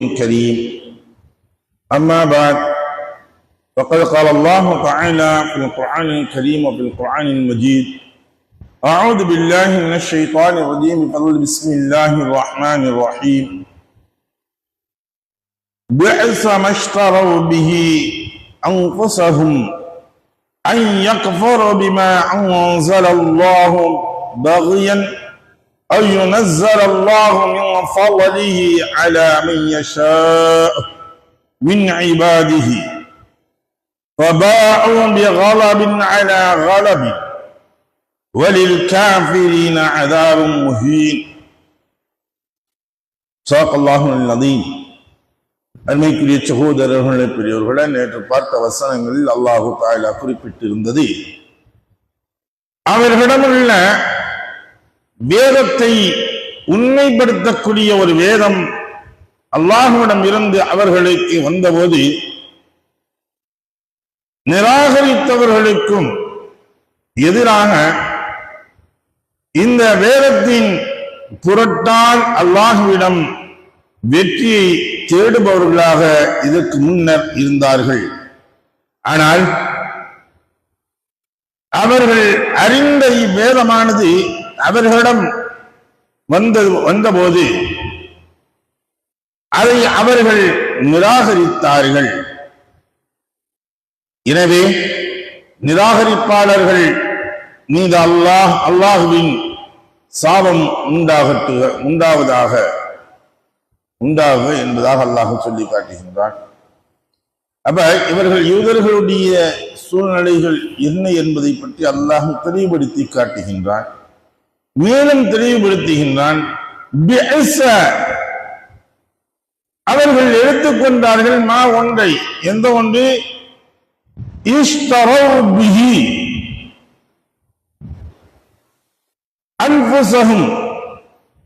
كريم. أما بعد فقد قال الله تعالى في القرآن الكريم وفي القرآن المجيد: أعوذ بالله من الشيطان الرجيم. بسم الله الرحمن الرحيم. بئس ما اشتروا به أنفسهم أن يكفروا بما أنزل الله بغيا أن ينزل الله من فضله على من يشاء من عباده فباءوا بغضب على غضب وللكافرين عذاب مهين. صدق الله العظيم. அன்மைக்குரிய சகோதரர்களே, பெரியவர்களே, நேற்று பார்த்த வசனங்களில் அல்லாஹு தஆலா குறிப்பிட்டிருந்தது, அவர்களிடமுள்ள வேதத்தை உண்மைப்படுத்தக்கூடிய ஒரு வேதம் அல்லாஹ்விடம் இருந்து அவர்களுக்கு வந்தபோது நிராகரித்தவர்களுக்கும் எதிராக இந்த வேதத்தின் புரட்டால் அல்லாஹ்விடம் வெற்றியை தேடுபவர்களாக இதற்கு முன்னர் இருந்தார்கள். ஆனால் அவர்கள் அறிந்த இவ்வேதமானது அவர்களிடம் வந்தபோது அதை அவர்கள் நிராகரித்தார்கள். எனவே நிராகரிப்பாளர்கள் மீது அல்லாஹ்வின் சாபம் உண்டாக என்பதாக அல்லாஹ் சொல்லி காட்டுகின்றான். அப்ப இவர்கள் யூதர்களுடைய சூழ்நிலைகள் என்ன என்பதை பற்றி அல்லாஹ் தெளிவுபடுத்தி காட்டுகின்றான். மேலும் தெளிவுபடுத்துகின்றான், அவர்கள் எடுத்துக்கொண்டார்கள் மா ஒன்றை, எந்த ஒன்று, அன்ஃபுஸஹும்,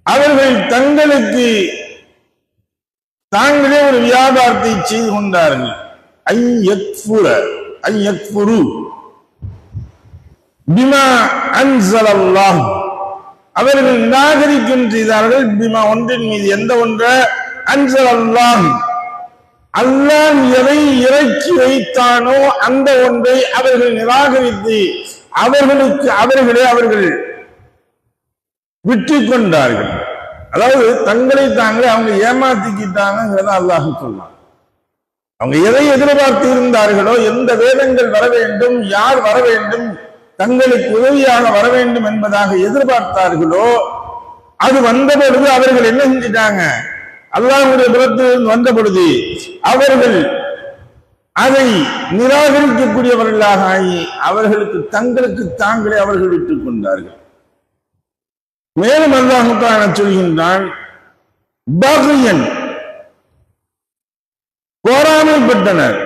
அவர்கள் தங்களுக்கு தாங்களே ஒரு வியாபாரத்தை செய்து கொண்டார்கள். ஐயக்ஃபுரு பிமா அன்ஸலல்லாஹ், அவர்கள் நிராகரிக்கும் செய்தார்கள். பிமா ஒன்றின் மீது, எந்த ஒன்ற, அன்ஸலல்லாஹ், அல்லாஹ் எதை இறக்கி வைத்தானோ அந்த ஒன்றை அவர்கள் நிராகரித்து அவர்கள் விட்டு கொண்டார்கள். அதாவது தங்களை தாங்களே அவங்க ஏமாத்திக்கிட்டாங்கிறத அல்லாஹ் சொன்னான். அவங்க எதை எதிர்பார்த்து இருந்தார்களோ, எந்த வேதங்கள் வர வேண்டும், யார் வர வேண்டும், தங்களுக்கு உதவியாக வர வேண்டும் என்பதாக எதிர்பார்த்தார்களோ அது வந்த பொழுது அவர்கள் என்ன செஞ்சிட்டாங்க, அல்லாஹ்வுடைய புறத்தில் வந்த பொழுது அவர்கள் அதை நிராகரிக்கக்கூடியவர்களாக ஆகி அவர்களுக்கு தங்களுக்கு தாங்களே அவர்கள் விட்டுக் கொண்டார்கள். மேலும் அல்லாஹ் தஆலா சொல்கின்றான், பக்யன், பொறாமைப்பட்டனர்.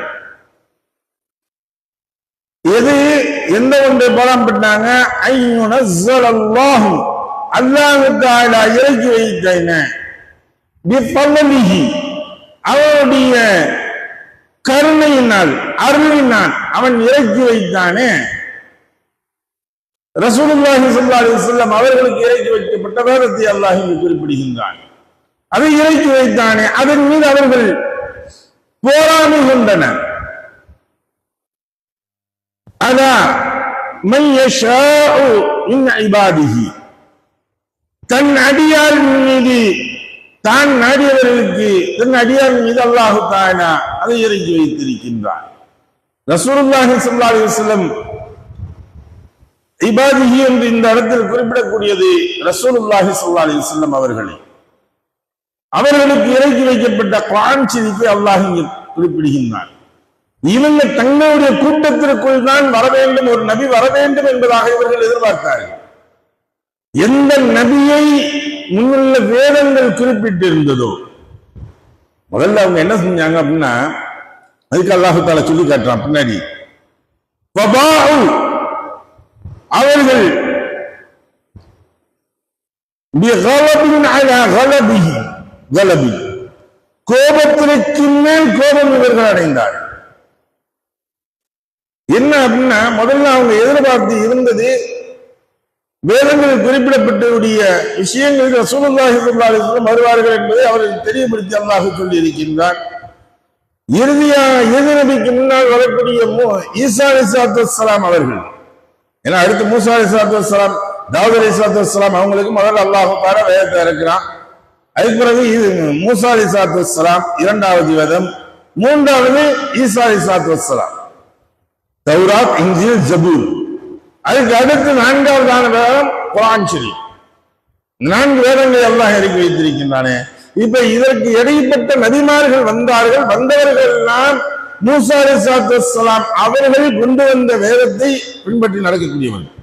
எந்த ஒன்றை பொறாமைப்பட்டாங்க, ஐயுனஸ்ஸலல்லாஹு, அல்லாஹ் தஆலா இறக்கி வைத்தான, பிஃபضலிஹி, அவனுடைய கருணையினால் அருளினால் அவன் இறக்கி வைத்தானே. ரசூலுல்லாஹி ஸல்லல்லாஹு அலைஹி வஸல்லம் அவர்களுக்கு இறக்கி வைக்கப்பட்ட வேதத்தை அல்லாஹ் இங்கு குறிப்பிடுகின்றான். அதை இறக்கி வைத்தானே, அதன் மீது அவர்கள் போராடி கொண்டனர். அதா மன் யஷாஉ மின் இபாதிஹி, தன் அடியார் மீது, தான் நாடியவர்களுக்கு தன் அடியார் மீது அல்லாஹ் தஆலா அதை இறக்கி வைத்திருக்கின்றார். ரசூலுல்லாஹி ஸல்லல்லாஹு அலைஹி வஸல்லம் இபாதிஹி என்று இந்த இடத்தில் குறிப்பிடக்கூடியது ரசூலுல்லாஹி ஸல்லல்லாஹு அலைஹி வஸல்லம் அவர்களுக்கு இறக்கி வைக்கப்பட்ட குர்ஆன் ஷரீஃபை அல்லாஹ் இங்கு குறிப்பிடுகின்றார். இவங்க தங்களுடைய கூட்டத்திற்குள் தான் வர வேண்டும், ஒரு நபி வர வேண்டும் என்பதாக இவர்கள் எதிர்பார்த்தார்கள். எந்த நபியை முன்னுள்ள வேதங்கள் குறிப்பிட்டிருந்ததோ முதல்ல அவங்க என்ன செஞ்சாங்க அப்படின்னா, அதுக்கு அல்லாஹ் தஆலா சொல்லி காட்டுறான் பின்னாடி, அவர்கள் கோபத்திற்கு மேல் கோபம் இவர்கள் அடைந்தார்கள். என்ன அப்படின்னா, முதல்ல அவங்க எதிர்பார்த்து இருந்தது வேதங்களில் குறிப்பிடப்பட்டவுடைய விஷயங்களில் ரசூலுல்லாஹி ஸல்லல்லாஹு அலைஹி வஸல்லம் வருவார்கள் என்பதை அவர்களுக்கு தெரியப்படுத்தி அல்லாஹ் சொல்லி இருக்கின்றான். இறுதி நபிக்கு முன்னால் வரக்கூடிய ஈசா அலைஹிஸ்ஸலாத்து வஸ்ஸலாம் அவர்கள், ஏன்னா அடுத்து மூசா அலைஹிஸ்ஸலாத்து வஸ்ஸலாம், தாவூத் அலைஹிஸ்ஸலாத்து வஸ்ஸலாம் அவங்களுக்கு முதல்ல அல்லாஹ் தஆலா வேதத்தை இறக்குறான். அதுக்கு பிறகு மூசா அலைஹிஸ்ஸலாத்து வஸ்ஸலாம் இரண்டாவது வேதம், மூன்றாவது ஈசா அலைஹிஸ்ஸலாத்து வஸ்ஸலாம், தௌராத், இன்ஜீல், ஜபூர். அதுக்கு அடுத்து நான்காவதான வேதம் குர்ஆன் ஷரீஃப். 4 வேதங்களை அல்லாஹ் இறக்கி வைத்திருக்கின்றானே. இப்ப இதற்கு இடைப்பட்ட நபிமார்கள் வந்தார்கள். வந்தவர்கள் எல்லாம் மூசா அலைஹிஸ்ஸலாத்து வஸ்ஸலாம் அவர்கள் கொண்டு வந்த வேதத்தை பின்பற்றி நடக்கக்கூடியவர்கள்.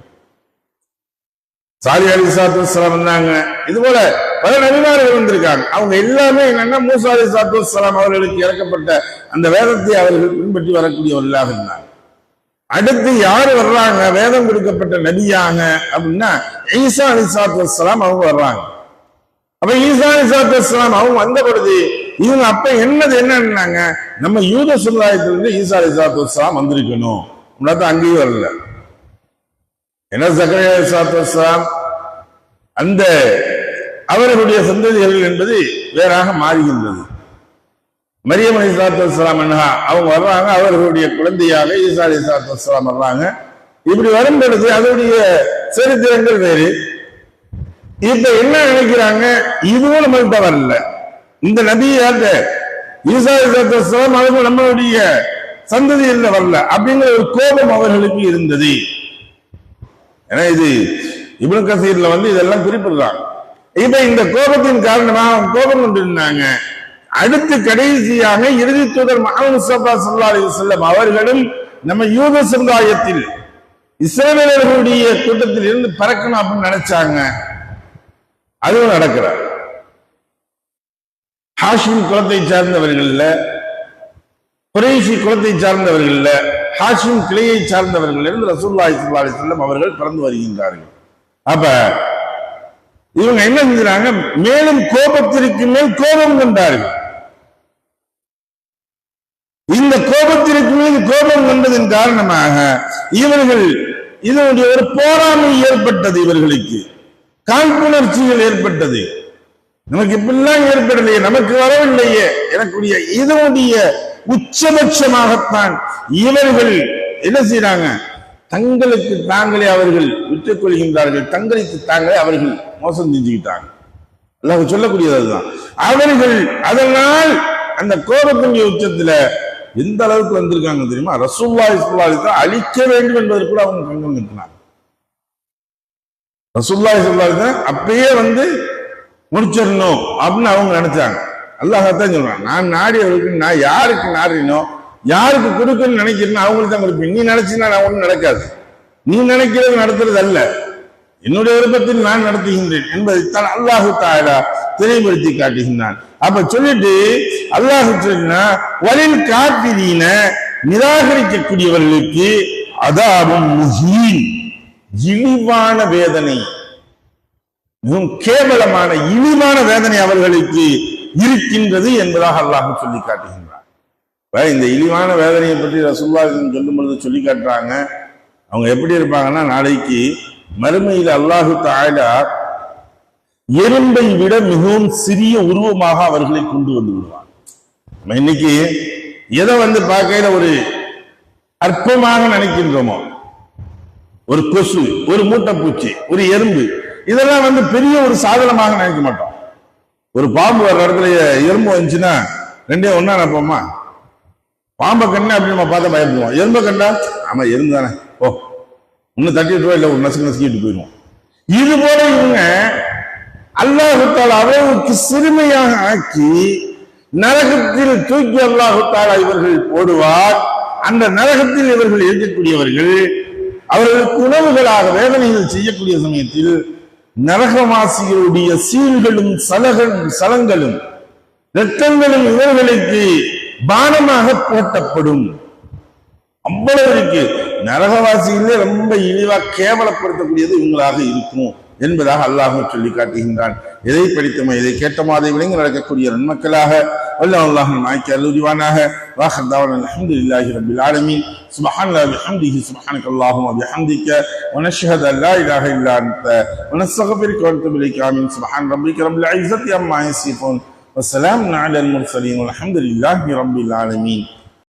சாலிஹ் அலைஹிஸ்ஸலாத்து வஸ்ஸலாம் வந்தாங்க. இது போல பல நபிமார்கள் வந்திருக்காங்க. அவங்க எல்லாமே என்னன்னா மூசா அலைஹிஸ்ஸலாத்து வஸ்ஸலாம் அவர்களுக்கு இறக்கப்பட்ட அந்த வேதத்தை அவர்கள் பின்பற்றி வரக்கூடியவர்களாக இருந்தாங்க. அடுத்து யாரு வர்றாங்க வேதம் கொடுக்கப்பட்ட நபியாக அப்படின்னா ஈசா அலைஹிஸ்ஸலாத்து வஸ்ஸலாம் அவங்க வர்றாங்க. அப்ப ஈசா அலைஹிஸ்ஸலாத்து வஸ்ஸலாம் அவங்க வந்த பொழுது இவங்க அப்ப என்னன்னாங்க, நம்ம யூத சமுதாயத்திலிருந்து ஈசா அலைஹிஸ்ஸலாத்து வஸ்ஸலாம் வந்திருக்கணும். அங்கேயும் வரல. என்ன ஜக்கரியா அலைஹிஸ்ஸலாத்து வஸ்ஸலாம் அந்த அவர்களுடைய சந்ததிகள் என்பது வேறாக மாறுகின்றது. மரியம் அலைஹிஸ்ஸலாத்து வஸ்ஸலாம் அவங்க வர்றாங்க. அவர்களுடைய குழந்தையாக ஈசா அலைஹிஸ்ஸலாத்து வஸ்ஸலாம் வர்றாங்க. இப்படி வரும் பொழுது அதனுடைய சரித்திரங்கள் வேறு. இப்ப என்ன நினைக்கிறாங்க, இதுவும் நம்மள்கிட்ட வரல, இந்த நபியாக ஈசா அலைஹிஸ்ஸலாத்து வஸ்ஸலாம் அவர்கள் நம்மளுடைய சந்ததியில் வரல அப்படிங்கிற ஒரு கோபம் அவர்களுக்கு இருந்தது. ஏன்னா இது இப்னு கஸீர்ல இதெல்லாம் குறிப்பிடுறாங்க. இப்ப இந்த கோபத்தின் காரணமாக அவங்க கோபம் கொண்டிருந்தாங்க. அடுத்து கடைசியாக இறுதி தூதர் முஹம்மது முஸ்தபா ஸல்லல்லாஹு அலைஹி வஸல்லம் அவர்களும் நம்ம யூத சமுதாயத்தில் இஸ்ரவேலர்களுடைய கூட்டத்தில் இருந்து பறக்கணும் அப்படின்னு நினைச்சாங்க. அதுவும் நடக்கிறார். ஹாஷிம் குலத்தை சார்ந்தவர்கள்ல, குறைஷி குலத்தை சார்ந்தவர்கள்ல, ஹாஷிம் கிளையை சார்ந்தவர்கள் இருந்து ரசூலுல்லாஹி ஸல்லல்லாஹு அலைஹி வஸல்லம் அவர்கள் பிறந்து வருகின்றார்கள். அப்ப இவங்க என்ன செஞ்சாங்க, மேலும் கோபத்திற்கு மேல் கோபம் கொண்டார்கள். இந்த கோபத்திற்கு மீது கோபம் கொண்டதன் காரணமாக இவர்கள் இதனுடைய ஒரு போராமை ஏற்பட்டது. இவர்களுக்கு காழ்ப்புணர்ச்சிகள் ஏற்பட்டது. நமக்கு இப்படிலாம் ஏற்படலையே, நமக்கு வரவில்லையே எனக்குரிய இதனுடைய உச்சபட்சமாகத்தான் இவர்கள் என்ன செய்யறாங்க, தங்களுக்கு தாங்களே அவர்கள் விட்டுக் கொள்கின்றார்கள். தங்களுக்கு தாங்களே அவர்கள் மோசம் செஞ்சுக்கிட்டாங்க. அல்லாஹ் சொல்லக்கூடியது அதுதான். அவர்கள் அதனால் அந்த கோபத்தினுடைய உச்சத்துல எந்த அளவுக்கு வந்திருக்காங்க தெரியுமா, ரசூலுல்லாஹி ஸல்லல்லாஹு அலைஹி வஸல்லம் அழிக்க வேண்டும் என்பதற்கு கூட அவங்க கங்கணம் கட்டினாங்க. ரசூலுல்லாஹி ஸல்லல்லாஹு அலைஹி வஸல்லம் அப்பயே முடிச்சிடணும் அப்படின்னு அவங்க நினைச்சாங்க. அல்லாஹ் தான் சொல்றான், நான் நாடியவர்களுக்கு நான் யாருக்கு நாடினோம், யாருக்கு கொடுக்கணும்னு நினைக்கிறேன்னு அவங்களுக்கு தான் கொடுப்பேன். நீ நினைச்சுன்னா நான் ஒன்றும் நடக்காது. நீ நினைக்கிறது நடத்துறது அல்ல, என்னுடைய விருப்பத்தில் நான் நடத்துகின்றேன் என்பதைத்தான் அல்லாஹு தஆலா தெளிவுபடுத்தி காட்டுகின்றான். அப்ப சொல்லிட்டு அல்லாஹ் சொன்னா, வலில் காஃபிரீன நிராகரிக்கக்கூடியவர்களுக்கு அதாபும் முஹீன், இழிவான வேதனை, மிகவும் கேவலமான இழிவான வேதனை அவர்களுக்கு இருக்கின்றது என்பதாக அல்லாஹ் சொல்லி காட்டுகின்றான். இந்த இழிவான வேதனையை பற்றி ரசூலுல்லாஹி சொல்லும் பொழுது சொல்லி காட்டுறாங்க. அவங்க எப்படி இருப்பாங்கன்னா, நாளைக்கு மறுமையில் அல்லாஹு தஆலா எறும்பை விட மிகவும் சிறிய உருவமாக அவர்களை கொண்டு வந்து விடுவார். இன்னைக்கு எதை பார்க்கையில ஒரு அற்பமாக நினைக்கின்றோமோ, ஒரு கொசு, ஒரு மூட்டைப்பூச்சி, ஒரு எறும்பு, இதெல்லாம் பெரிய ஒரு சாதனமாக நினைக்க மாட்டோம். ஒரு பாம்பு வர்ற இடத்துல எறும்பு வந்துச்சுன்னா ரெண்டே ஒன்னா நினைப்போமா? பாம்பை கண்ணா அப்படி நம்ம பார்த்தா பயப்படுவோம். எறும்பை கண்டா ஆமா எறும்பு தானே, ஓ இன்னும் தட்டிட்டு இல்லை ஒரு நசுக்கிட்டு போயிடுவோம். இது போல இவங்க அல்லாஹு தஆலா அளவுக்கு சிறுமையாக ஆக்கி நரகத்தில் தூக்கி அல்லாஹு தஆலா இவர்கள் போடுவார். அந்த நரகத்தில் இவர்கள் இருக்கக்கூடியவர்கள் அவர்களுக்கு உணவுகளாக வேதனைகள் செய்யக்கூடிய சமயத்தில் நரகவாசிகளுடைய சீல்களும் சலங்களும் இரத்தங்களும் இவர்களுக்கு பானமாக போட்டப்படும். அவ்வளவு இருக்கு. நரகவாசிகளே ரொம்ப இழிவா கேவலப்படுத்தக்கூடியது இவங்களாக இருக்கும் என்பதாக அல்லாஹ் சொல்லி காட்டுகின்றான். எதை படித்தோமோ, எதை கேட்டோமோ அதை விளங்கி நடக்கக்கூடிய நன்மக்களாக வல்லாஹு நாய்க்கு அல்லுரிவானாக. வாஹர் தாவனா அல்ஹம்துலில்லாஹி ரப்பில் ஆலமீன். சுப்ஹானல்லாஹி வபிஹம்திஹி சுப்ஹானக்கல்லாஹும்ம வபிஹம்திக வநஷ்ஹது அல்லா இலாஹ இல்லா அன்த வநஸ்தக்ஃபிருக வநதுபு இலைக. ஆமீன். சுப்ஹான ரப்பிக ரப்பில் இஸ்ஸத்தி அம்மா யசிஃபூன் வஸ்ஸலாமுன் அலல் முர்ஸலீன் வல்ஹம்துலில்லாஹி ரப்பில் ஆலமீன்.